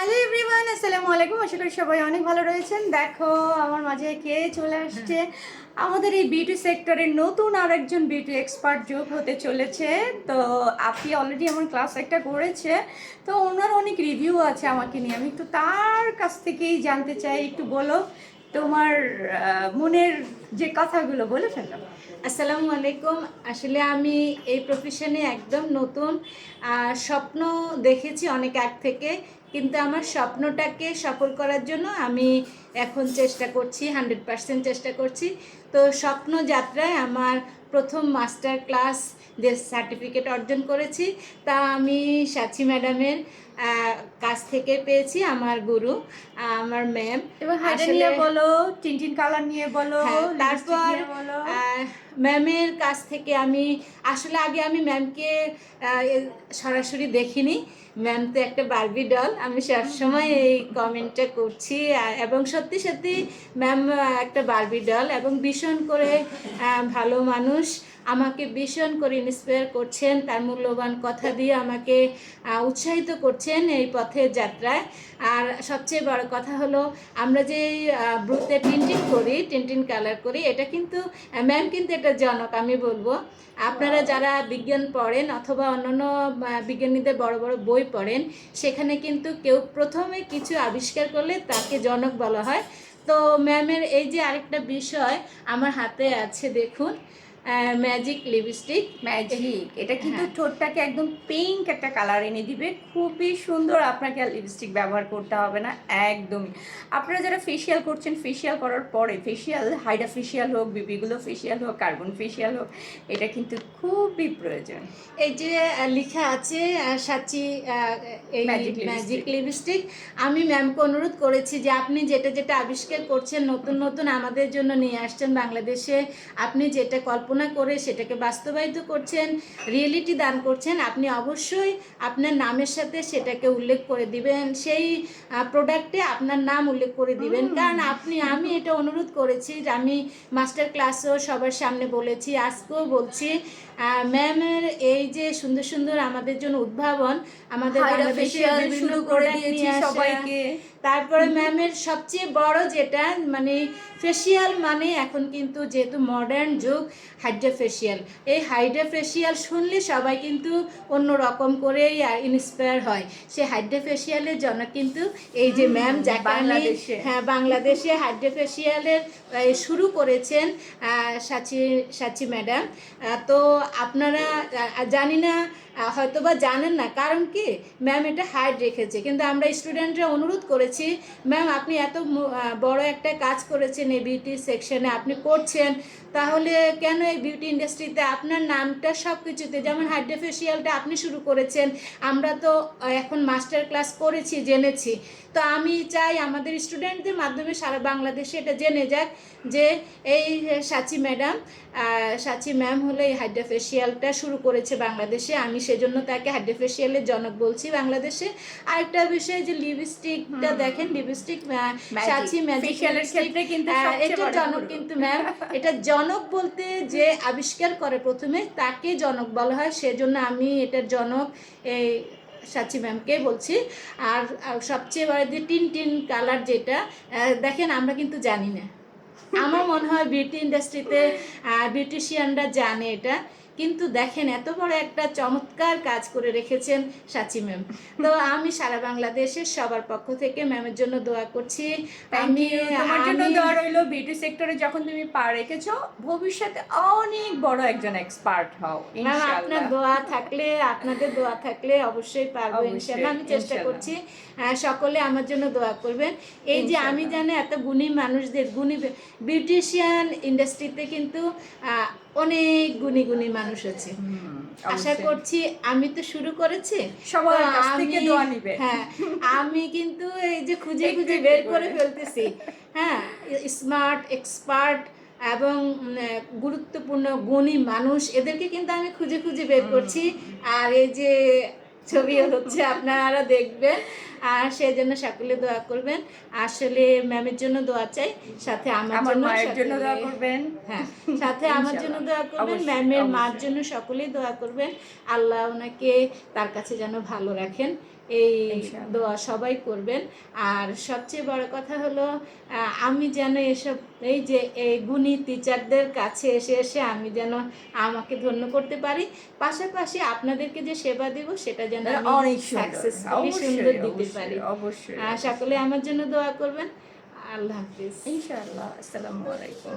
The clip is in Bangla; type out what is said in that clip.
হ্যালো এভরিওয়ান, আসসালামু আলাইকুম। আশা করি সবাই অনেক ভালো রয়েছেন। দেখো আমার মাঝে কে চলে আসছে। আমাদের এই বিউটি সেক্টরের নতুন আরেকজন বিউটি এক্সপার্ট যোগ হতে চলেছে। তো আপনি অলরেডি আমার ক্লাস একটা করেছে, তো ওনার অনেক রিভিউ আছে আমাকে নিয়ে। আমি একটু তার কাছ থেকেই জানতে চাই, একটু বলো তোমার মনের যে কথাগুলো, বলে ফেলো। আসসালামু আলাইকুম। আসলে আমি এই প্রফেশনে একদম নতুন। স্বপ্ন দেখেছি অনেক আগ থেকে, কিন্তু আমার স্বপ্নটাকে সফল করার জন্য আমি এখন চেষ্টা করছি, 100% চেষ্টা করছি। তো স্বপ্ন যাত্রায় আমার প্রথম মাস্টার ক্লাস যে সার্টিফিকেট অর্জন করেছি, তা আমি সাচি ম্যাডামের কাছ থেকে পেয়েছি, আমার গুরু, আমার ম্যাম। এবার হাইডা আসলে নিয়ে বলো, টিনটিন কালার নিয়ে বলো, হ্যাঁ, লিপস্টিক তারপর নিয়ে বলো। ম্যামের কাছ থেকে আমি আসলে আগে আমি ম্যামকে সরাসরি দেখিনি। ম্যাম তো একটা বারবি ডল, আমি সবসময় এই কমেন্টটা করছি। এবং সত্যি সত্যি ম্যাম একটা বারবি ডল, এবং ভীষণ করে ভালো মানুষ। আমাকে ভীষণ করে ইন্সপায়ার করছেন, তার মূল্যবান কথা দিয়ে আমাকে উৎসাহিত করছেন এই পথের যাত্রায়। আর সবচেয়ে বড় কথা হলো, আমরা যে ব্রুতে টিনটিন করি, টিনটিন কালার করি, এটা কিন্তু ম্যাম কিন্তু এটা জনক আমি বলবো। আপনারা যারা বিজ্ঞান পড়েন অথবা অন্যান্য বিজ্ঞানীদের বড় বড় বই পড়েন, সেখানে কিন্তু কেউ প্রথমে কিছু আবিষ্কার করলে তাকে জনক বলা হয়। তো ম্যামের এই যে আরেকটা বিষয় আমার হাতে আছে, দেখুন, ম্যাজিক লিপস্টিক। ম্যাজিক, এটা কিন্তু হ্যাঁ, ঠোঁটটাকে একদম পিঙ্ক একটা কালার এনে দিবে, খুবই সুন্দর। আপনাকে আর লিপস্টিক ব্যবহার করতে হবে না একদমই। আপনারা যারা ফেসিয়াল করছেন, ফেসিয়াল করার পরে ফেসিয়াল, হাইড্রা ফেসিয়াল হোক, বিবিগুলো ফেসিয়াল হোক, কার্বন ফেসিয়াল হোক, এটা কিন্তু খুবই প্রয়োজন। এই যে লেখা আছে সাচি, এই ম্যাজিক ম্যাজিক লিপস্টিক। লিপস্টিক। আমি ম্যামকে অনুরোধ করেছি যে আপনি যেটা যেটা আবিষ্কার করছেন, নতুন নতুন আমাদের জন্য নিয়ে আসছেন বাংলাদেশে, আপনি যেটা কল্পনা করে সেটাকে বাস্তবায়িত করছেন, রিয়েলিটি দান করছেন, আপনি অবশ্যই আপনার নামের সাথে সেটাকে উল্লেখ করে দিবেন, সেই প্রোডাক্টে আপনার নাম উল্লেখ করে দিবেন। কারণ আমি এটা অনুরোধ করেছি, যে আমি মাস্টার ক্লাসও সবার সামনে বলেছি, আজকেও বলছি, ম্যামের এই যে সুন্দর সুন্দর আমাদের জন্য উদ্ভাবন, আমাদের হাইড্রা বাংলাদেশে ফেসিয়াল বিভিন্ন শুরু করে প্রোডাক্ট দিয়েছি নিয়ে আসা। সবাইকে। তারপরে ম্যামের সবচেয়ে বড় যেটা, মানে ফেসিয়াল মানে এখন কিন্তু যেহেতু মডার্ন যুগ, হাইড্রা ফেসিয়াল। এই হাইড্রা ফেসিয়াল শুনলে সবাই কিন্তু অন্য রকম করেই ইন্সপায়ার হয়। সে হাইড্রা ফেসিয়ালের জন্য কিন্তু এই যে ম্যাম, যাকে আমি, বাংলাদেশে। হ্যাঁ, বাংলাদেশে হাইড্রা ফেসিয়ালের শুরু করেছেন সাচি সাচি ম্যাডাম। তো আপনারা জানি না, হয়তো বা জানেন না, কারণ কি ম্যাম এটা হাইড রেখেছে, কিন্তু আমরা স্টুডেন্টরা অনুরোধ করেছি, ম্যাম আপনি এত বড় একটা কাজ করেছেন এই বিউটি সেকশনে, আপনি করছেন, তাহলে কেন এই বিউটি ইন্ডাস্ট্রিতে আপনার নামটা সব কিছুতে, যেমন হাইড্রা ফেসিয়ালটা আপনি শুরু করেছেন, আমরা তো এখন মাস্টার ক্লাস করেছি, জেনেছি। তো আমি চাই আমাদের স্টুডেন্টদের মাধ্যমে সারা বাংলাদেশে এটা জেনে যাক যে এই সাচি ম্যাডাম, সাচি ম্যাম হলো এই হাইড্রা ফেসিয়ালটা শুরু করেছে বাংলাদেশে। আমি সেজন্য তাকে হাইড্রা ফেসিয়ালের জনক বলছি বাংলাদেশে। আরেকটা বিষয় যে লিপস্টিকটা দেখেন, লিপস্টিক সাচি ম্যাজিক ফেসিয়ালের লিপস্টিক, ক্ষেত্রে কিন্তু সবচেয়ে এটা বড় জনক গুরু। কিন্তু ম্যাম। এটা জনক বলতে যে আবিষ্কার করে প্রথমে তাকে জনক বলা হয়, সেজন্য আমি এটার জনক এই সাচি ম্যামকে বলছি। আর সবচেয়ে বড় যে টিন টিন কালার যেটা, দেখেন আমরা কিন্তু জানি না। আমার মনে হয় বিউটি ইন্ডাস্ট্রিতে বিউটিশিয়ানরা জানে এটা, কিন্তু দেখেন এত বড় একটা চমৎকার কাজ করে রেখেছেন সাচি ম্যাম। তো আমি সারা বাংলাদেশের সবার পক্ষ থেকে ম্যামের জন্য দোয়া করছি। থ্যাংক আমি ইউ, তোমার জন্য আমি দোয়া রইলো। বিউটি সেক্টরে যখন তুমি পা রেখেছো, ভবিষ্যতে অনেক বড় একজন এক্সপার্ট হও ম্যাম, আপনার ইনশাআল্লাহ। দোয়া থাকলে, আপনাদের দোয়া থাকলে অবশ্যই পারবো ইনশাল্লাহ। অবশ্যই আমি চেষ্টা ইনশাআল্লাহ। করছি, সকলে আমার জন্য দোয়া করবেন। এই যে আমি ইনশাআল্লাহ। জানি এত গুণী মানুষদের, গুণী বিউটিশিয়ান ইন্ডাস্ট্রিতে কিন্তু অনেক গুণী গুণী মানুষ আছে। আশা অবশ্যই করছি, আমি তো শুরু করেছি, তো সবার কাছ থেকে আমি, দোয়া নিবে। হ্যাঁ, আমি কিন্তু এই যে খুঁজে একটু খুঁজে একটু বের করে করে। ফেলতেছি। হ্যাঁ, স্মার্ট, এক্সপার্ট এবং গুরুত্বপূর্ণ গুণী মানুষ, এদেরকে কিন্তু আমি খুঁজে খুঁজে বের করছি। আর এই যে ছবি হচ্ছে আপনারা দেখবেন, আর সেই জন্য সকলে দোয়া করবেন। আসলে ম্যামের জন্য দোয়া চাই, সাথে আমার আমার জন্য মায়ের জন্য সকলে, দোয়া করবেন। হ্যাঁ, সাথে আমার জন্য ইনশাআল্লাহ। দোয়া করবেন, অবশ্যই ম্যামের মার অবশ্যই। জন্য সকলেই দোয়া করবেন। আল্লাহ ওনাকে তার কাছে যেন ভালো রাখেন, এই ইনশাআল্লাহ। দোয়া সবাই করবেন। আর সবচেয়ে বড় কথা হলো আমি যেন এসব এই যে এই গুণী টিচারদের কাছে এসে আমি যেন আমাকে ধন্য করতে পারি, পাশাপাশি আপনাদেরকে যে সেবা দেব সেটা যেন আমি অনেক সুন্দর, সাকসেসফুলি সুন্দর অবশ্যই দিতে অবশ্যই পারি। অবশ্যই সকলে আমার জন্য দোয়া করবেন। আল্লাহ হাফিজ। ইনশাআল্লাহ। আসসালামু আলাইকুম।